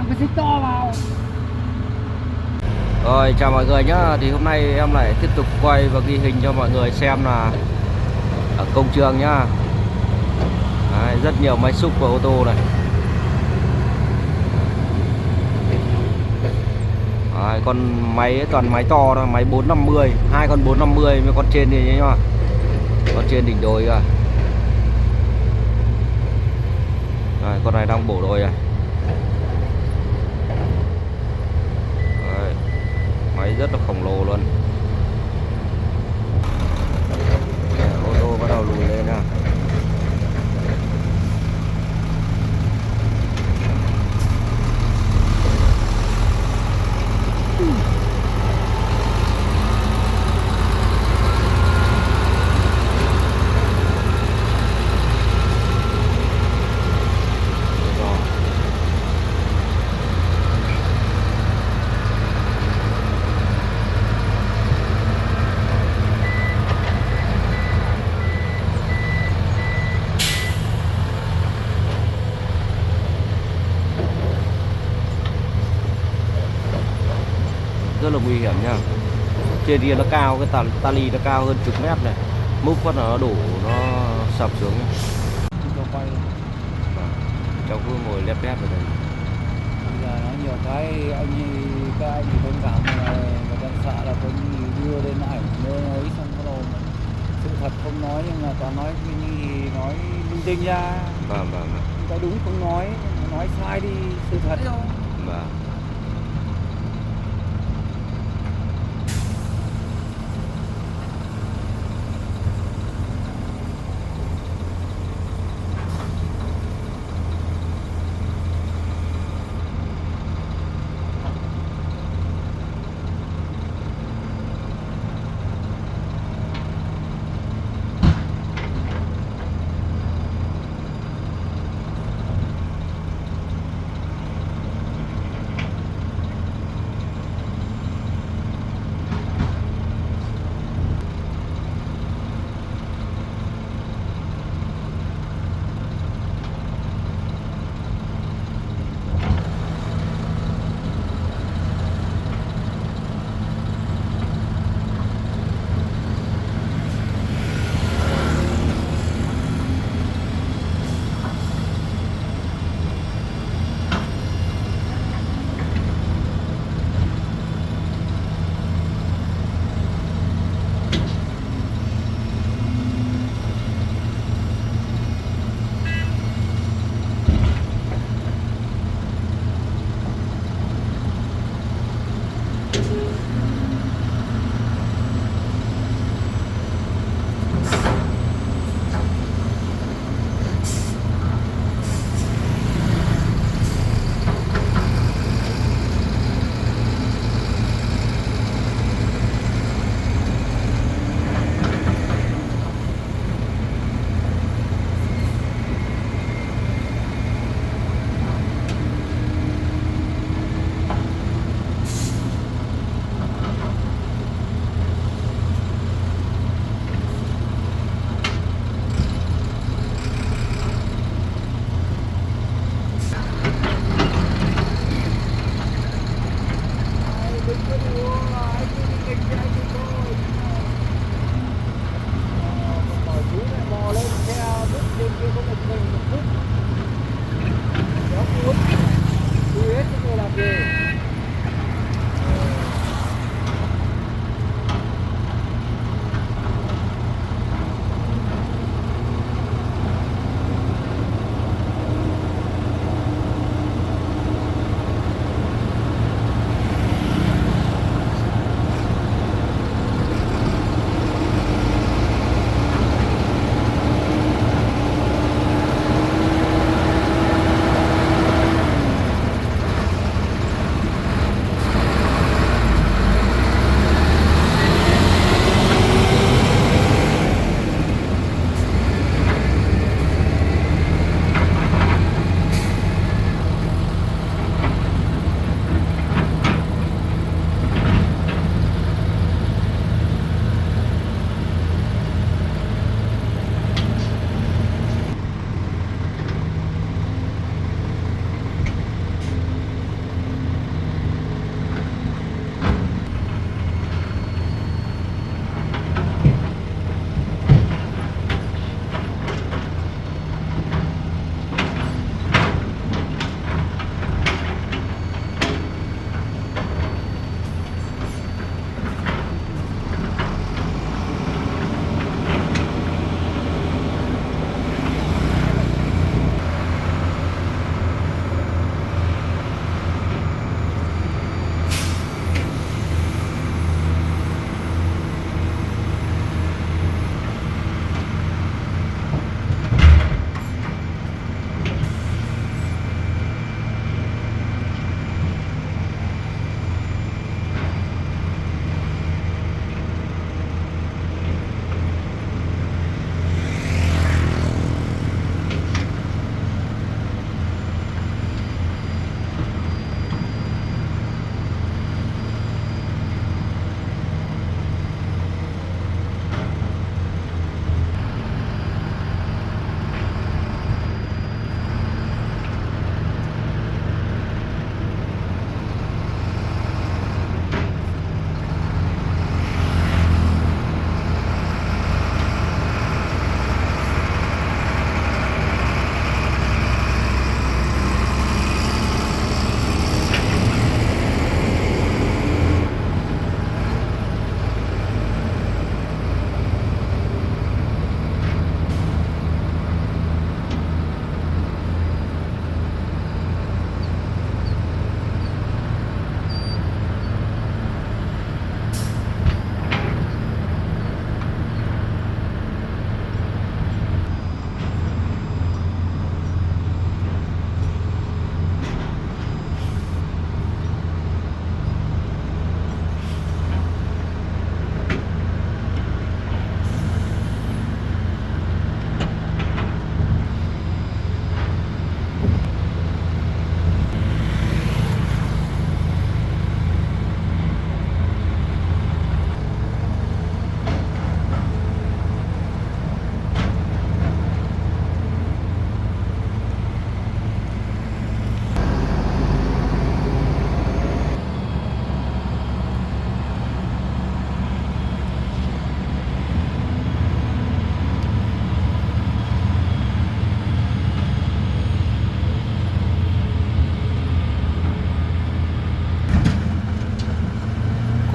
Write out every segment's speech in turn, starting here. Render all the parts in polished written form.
cái xích to vào. Rồi chào mọi người nhá. Thì hôm nay em lại tiếp tục quay và ghi hình cho mọi người xem là ở công trường nhá. Đấy, rất nhiều máy xúc và ô tô này. Đấy, con máy toàn máy to thôi, máy 450, hai con 450 với con trên này nhá. Con trên đỉnh đồi kìa. Đấy, con này đang bổ đồi này. Đấy, máy rất là khổng lồ luôn. Đấy, ô tô bắt đầu lùi lên nha. Rất là nguy hiểm nha. Trên kia nó cao, cái tali nó cao hơn chục mét này, múc phát là nó đổ, nó sập xuống. Cho quay. Cháu cứ ngồi lép đép ở đây. Bây giờ nó nhiều cái các anh thì thông cảm là người ta sợ là có đưa lên ảnh nơi ấy xong bắt đầu sự thật không nói, nhưng mà toàn nói như nói linh tinh ra. Vâng. Cái đúng không nói sai đi sự thật. Vâng.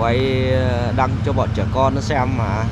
quay đăng cho bọn trẻ con nó xem mà.